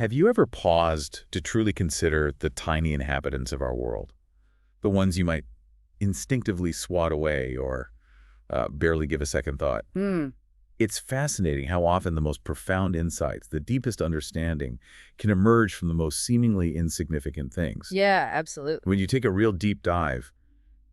Have you ever paused to truly consider the tiny inhabitants of our world? The ones you might instinctively swat away or barely give a second thought? It's fascinating how often the most profound insights, the deepest understanding, can emerge from the most seemingly insignificant things. Yeah, absolutely. When you take a real deep dive,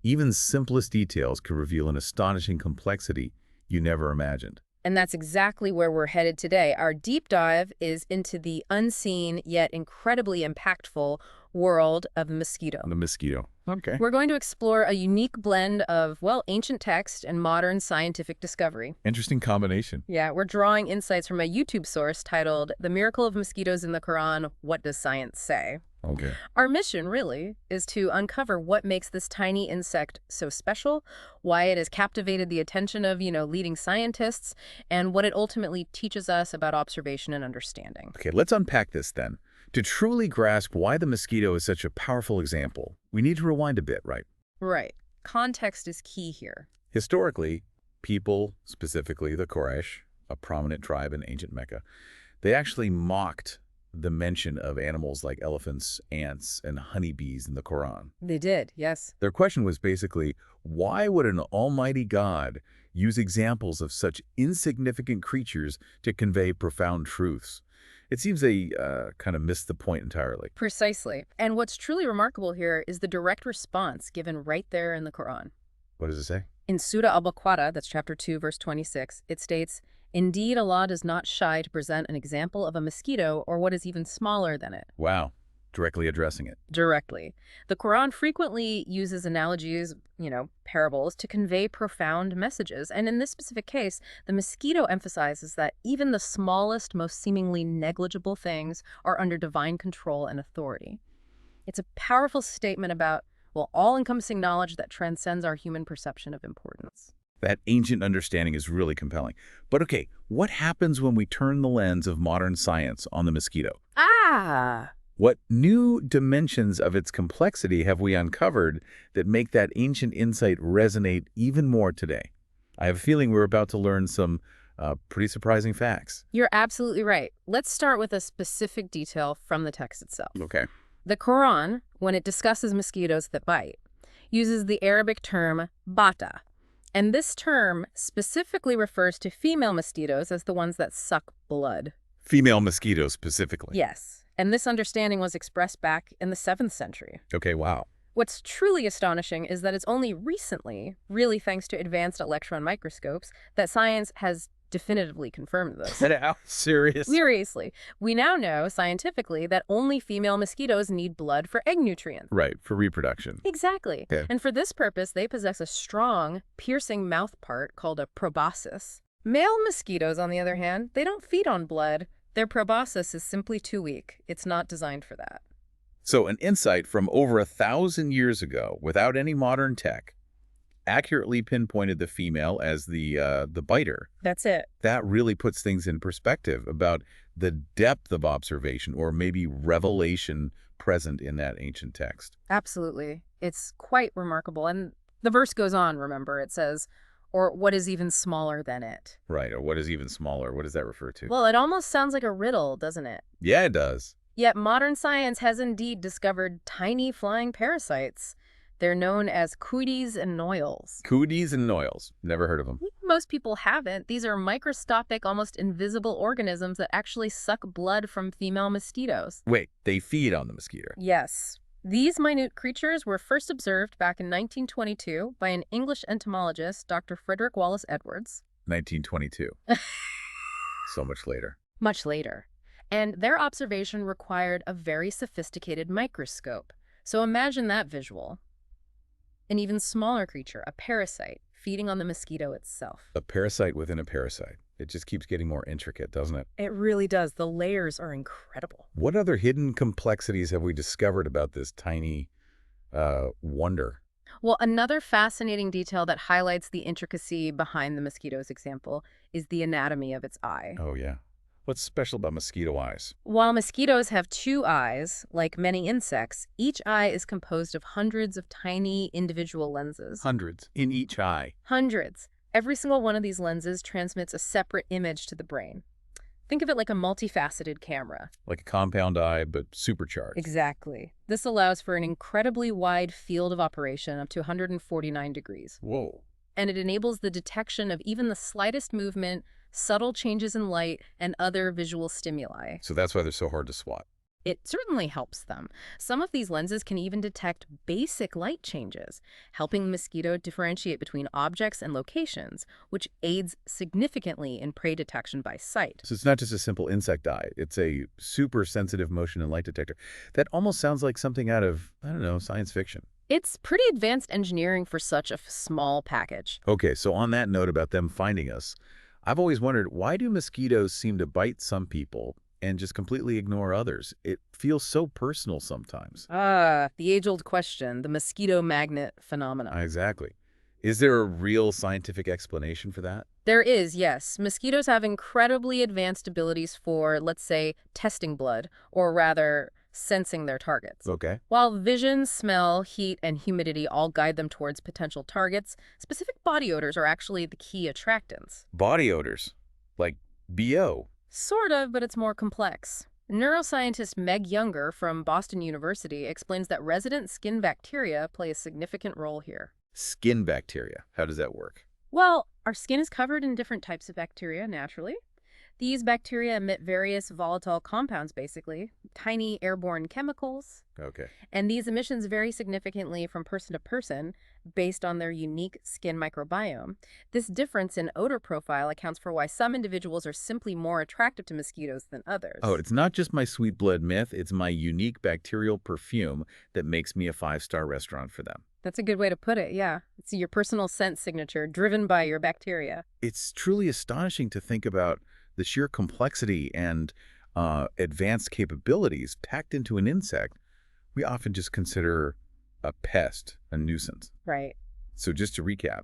even simplest details can reveal an astonishing complexity you never imagined. And that's exactly where we're headed today. Our deep dive is into the unseen yet incredibly impactful world of the mosquito. The mosquito. Okay. We're going to explore a unique blend of, well, ancient text and modern scientific discovery. Interesting combination. Yeah, we're drawing insights from a YouTube source titled The Miracle of Mosquitoes in the Quran, What Does Science Say? Okay. Our mission, really, is to uncover what makes this tiny insect so special, why it has captivated the attention of, leading scientists, and what it ultimately teaches us about observation and understanding. Okay, let's unpack this then. To truly grasp why the mosquito is such a powerful example, we need to rewind a bit, right? Right. Context is key here. Historically, people, specifically the Quraysh, a prominent tribe in ancient Mecca, they actually mocked the mention of animals like elephants, ants, and honeybees in the Quran. They did, yes. Their question was basically, why would an almighty God use examples of such insignificant creatures to convey profound truths? It seems they kind of missed the point entirely. Precisely. And what's truly remarkable here is the direct response given right there in the Quran. What does it say? In Surah Al-Baqarah, that's chapter 2, verse 26, it states, "Indeed, Allah does not shy to present an example of a mosquito or what is even smaller than it." Wow. Directly addressing it. Directly. The Quran frequently uses analogies, parables, to convey profound messages. And in this specific case, the mosquito emphasizes that even the smallest, most seemingly negligible things are under divine control and authority. It's a powerful statement about, all-encompassing knowledge that transcends our human perception of importance. That ancient understanding is really compelling. But okay, what happens when we turn the lens of modern science on the mosquito? What new dimensions of its complexity have we uncovered that make that ancient insight resonate even more today? I have a feeling we're about to learn some pretty surprising facts. You're absolutely right. Let's start with a specific detail from the text itself. Okay. The Quran, when it discusses mosquitoes that bite, uses the Arabic term bata. And this term specifically refers to female mosquitoes as the ones that suck blood. Female mosquitoes specifically. Yes. And this understanding was expressed back in the 7th century. Okay, wow. What's truly astonishing is that it's only recently, really thanks to advanced electron microscopes, that science has definitively confirmed this. How serious? Seriously. We now know, scientifically, that only female mosquitoes need blood for egg nutrients. Right, for reproduction. Exactly. Okay. And for this purpose, they possess a strong, piercing mouth part called a proboscis. Male mosquitoes, on the other hand, they don't feed on blood. Their proboscis is simply too weak. It's not designed for that. So an insight from over 1,000 years ago, without any modern tech, accurately pinpointed the female as the biter. That's it. That really puts things in perspective about the depth of observation or maybe revelation present in that ancient text. Absolutely. It's quite remarkable. And the verse goes on, remember. It says, or what is even smaller than it. Right, or what is even smaller? What does that refer to? Well, it almost sounds like a riddle, doesn't it? Yeah, it does. Yet modern science has indeed discovered tiny flying parasites. They're known as cooties and noils. Cooties and noils. Never heard of them. Most people haven't. These are microscopic, almost invisible organisms that actually suck blood from female mosquitoes. Wait, they feed on the mosquito? Yes. These minute creatures were first observed back in 1922 by an English entomologist, Dr. Frederick Wallace Edwards. 1922. So much later. Much later. And their observation required a very sophisticated microscope. So imagine that visual. An even smaller creature, a parasite, feeding on the mosquito itself. A parasite within a parasite. It just keeps getting more intricate, doesn't it? It really does. The layers are incredible. What other hidden complexities have we discovered about this tiny wonder? Well, another fascinating detail that highlights the intricacy behind the mosquito's example is the anatomy of its eye. Oh, yeah. What's special about mosquito eyes? While mosquitoes have 2 eyes, like many insects, each eye is composed of hundreds of tiny individual lenses. Hundreds in each eye. Hundreds. Every single one of these lenses transmits a separate image to the brain. Think of it like a multifaceted camera. Like a compound eye, but supercharged. Exactly. This allows for an incredibly wide field of operation up to 149 degrees. Whoa. And it enables the detection of even the slightest movement, subtle changes in light, and other visual stimuli. So that's why they're so hard to swat. It certainly helps them. Some of these lenses can even detect basic light changes, helping the mosquito differentiate between objects and locations, which aids significantly in prey detection by sight. So it's not just a simple insect eye. It's a super sensitive motion and light detector. That almost sounds like something out of, I don't know, science fiction. It's pretty advanced engineering for such a small package. Okay, so on that note about them finding us, I've always wondered, why do mosquitoes seem to bite some people and just completely ignore others? It feels so personal sometimes. The age-old question, the mosquito magnet phenomenon. Exactly. Is there a real scientific explanation for that? There is, yes. Mosquitoes have incredibly advanced abilities for, let's say, testing blood, or rather, sensing their targets. Okay. While vision, smell, heat, and humidity all guide them towards potential targets, specific body odors are actually the key attractants. Body odors, like BO. Sort of, but it's more complex. Neuroscientist Meg Younger from Boston University explains that resident skin bacteria play a significant role here. Skin bacteria. How does that work? Well, our skin is covered in different types of bacteria, naturally. These bacteria emit various volatile compounds, basically, tiny airborne chemicals. Okay. And these emissions vary significantly from person to person based on their unique skin microbiome. This difference in odor profile accounts for why some individuals are simply more attractive to mosquitoes than others. Oh, it's not just my sweet blood myth. It's my unique bacterial perfume that makes me a 5-star restaurant for them. That's a good way to put it, yeah. It's your personal scent signature driven by your bacteria. It's truly astonishing to think about the sheer complexity and advanced capabilities packed into an insect we often just consider a pest, a nuisance. Right. So just to recap,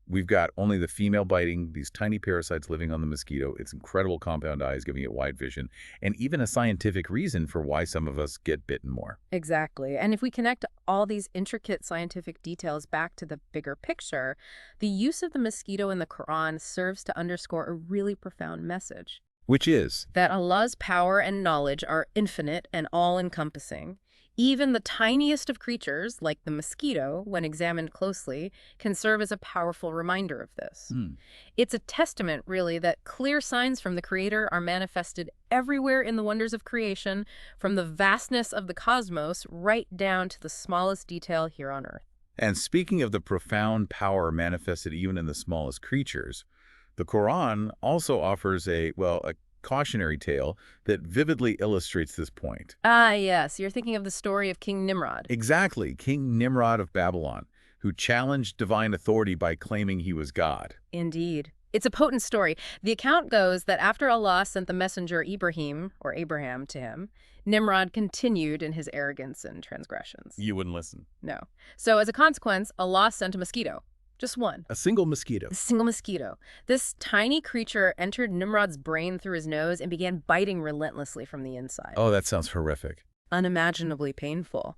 we've got only the female biting, these tiny parasites living on the mosquito, its incredible compound eyes giving it wide vision, and even a scientific reason for why some of us get bitten more. Exactly. And if we connect all these intricate scientific details back to the bigger picture, the use of the mosquito in the Quran serves to underscore a really profound message. Which is? That Allah's power and knowledge are infinite and all-encompassing. Even the tiniest of creatures, like the mosquito, when examined closely, can serve as a powerful reminder of this. It's a testament, really, that clear signs from the Creator are manifested everywhere in the wonders of creation, from the vastness of the cosmos right down to the smallest detail here on Earth. And speaking of the profound power manifested even in the smallest creatures, the Quran also offers a cautionary tale that vividly illustrates this point. Ah, yes. You're thinking of the story of King Nimrod. Exactly. King Nimrod of Babylon, who challenged divine authority by claiming he was God. Indeed. It's a potent story. The account goes that after Allah sent the messenger Abraham to him, Nimrod continued in his arrogance and transgressions. You wouldn't listen. No. So as a consequence, Allah sent a mosquito. Just one. A single mosquito. A single mosquito. This tiny creature entered Nimrod's brain through his nose and began biting relentlessly from the inside. Oh, that sounds horrific. Unimaginably painful.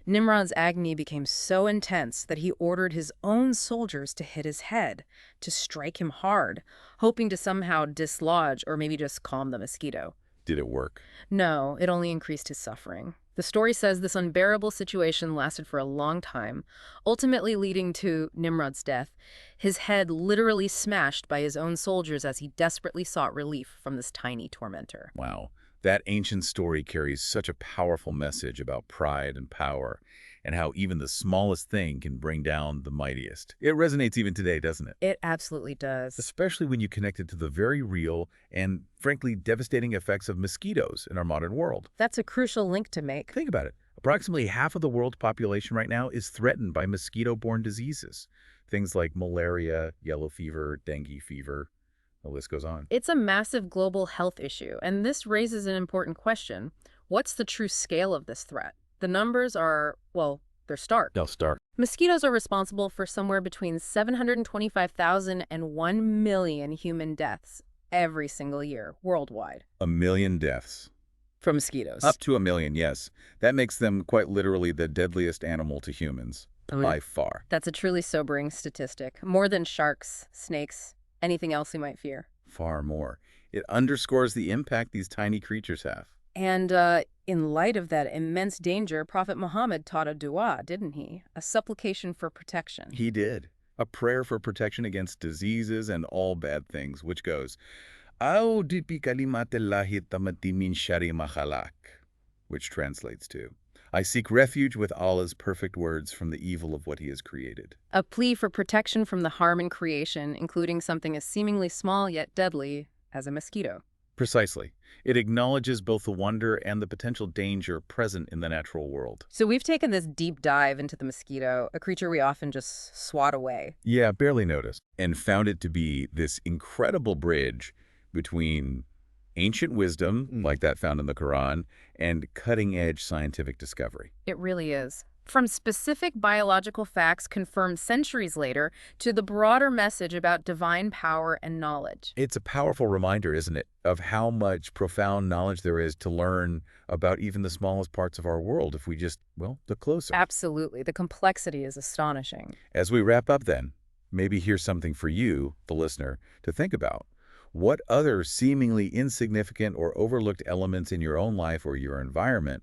Nimrod's agony became so intense that he ordered his own soldiers to hit his head, to strike him hard, hoping to somehow dislodge or maybe just calm the mosquito. Did it work? No, it only increased his suffering. The story says this unbearable situation lasted for a long time, ultimately leading to Nimrod's death, his head literally smashed by his own soldiers as he desperately sought relief from this tiny tormentor. Wow. That ancient story carries such a powerful message about pride and power, and how even the smallest thing can bring down the mightiest. It resonates even today, doesn't it? It absolutely does. Especially when you connect it to the very real and, frankly, devastating effects of mosquitoes in our modern world. That's a crucial link to make. Think about it. Approximately half of the world's population right now is threatened by mosquito-borne diseases. Things like malaria, yellow fever, dengue fever. The list goes on. It's a massive global health issue, and this raises an important question. What's the true scale of this threat? The numbers are, well, they're stark. They'll start. Mosquitoes are responsible for somewhere between 725,000 and 1 million human deaths every single year worldwide. 1 million deaths. From mosquitoes. Up to 1 million, yes. That makes them quite literally the deadliest animal to humans, by far. That's a truly sobering statistic. More than sharks, snakes, anything else we might fear. Far more. It underscores the impact these tiny creatures have. And in light of that immense danger, Prophet Muhammad taught a dua, didn't he? A supplication for protection. He did. A prayer for protection against diseases and all bad things, which goes, A'udhu bi kalimatillahi tammati min sharri ma khalaq, which translates to, I seek refuge with Allah's perfect words from the evil of what he has created. A plea for protection from the harm in creation, including something as seemingly small yet deadly as a mosquito. Precisely. It acknowledges both the wonder and the potential danger present in the natural world. So we've taken this deep dive into the mosquito, a creature we often just swat away. Yeah, barely noticed. And found it to be this incredible bridge between ancient wisdom, like that found in the Quran, and cutting-edge scientific discovery. It really is. From specific biological facts confirmed centuries later to the broader message about divine power and knowledge. It's a powerful reminder, isn't it, of how much profound knowledge there is to learn about even the smallest parts of our world if we just, well, look closer. Absolutely. The complexity is astonishing. As we wrap up then, maybe here's something for you, the listener, to think about. What other seemingly insignificant or overlooked elements in your own life or your environment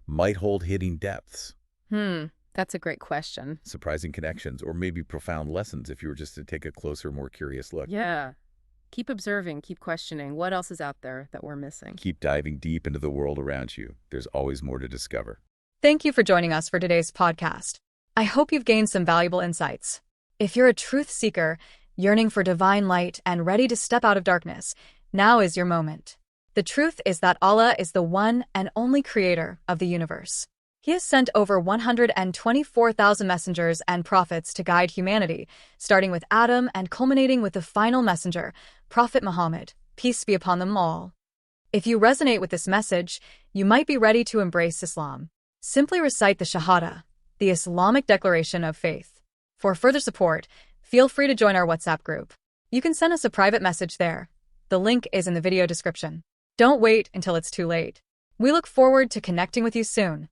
might hold hidden depths? That's a great question. Surprising connections, or maybe profound lessons if you were just to take a closer, more curious look. Yeah. Keep observing, keep questioning. What else is out there that we're missing? Keep diving deep into the world around you. There's always more to discover. Thank you for joining us for today's podcast. I hope you've gained some valuable insights. If you're a truth seeker, yearning for divine light and ready to step out of darkness, now is your moment. The truth is that Allah is the one and only creator of the universe. He has sent over 124,000 messengers and prophets to guide humanity, starting with Adam and culminating with the final messenger, Prophet Muhammad, peace be upon them all. If you resonate with this message, you might be ready to embrace Islam. Simply recite the Shahada, the Islamic declaration of faith. For further support, feel free to join our WhatsApp group. You can send us a private message there. The link is in the video description. Don't wait until it's too late. We look forward to connecting with you soon.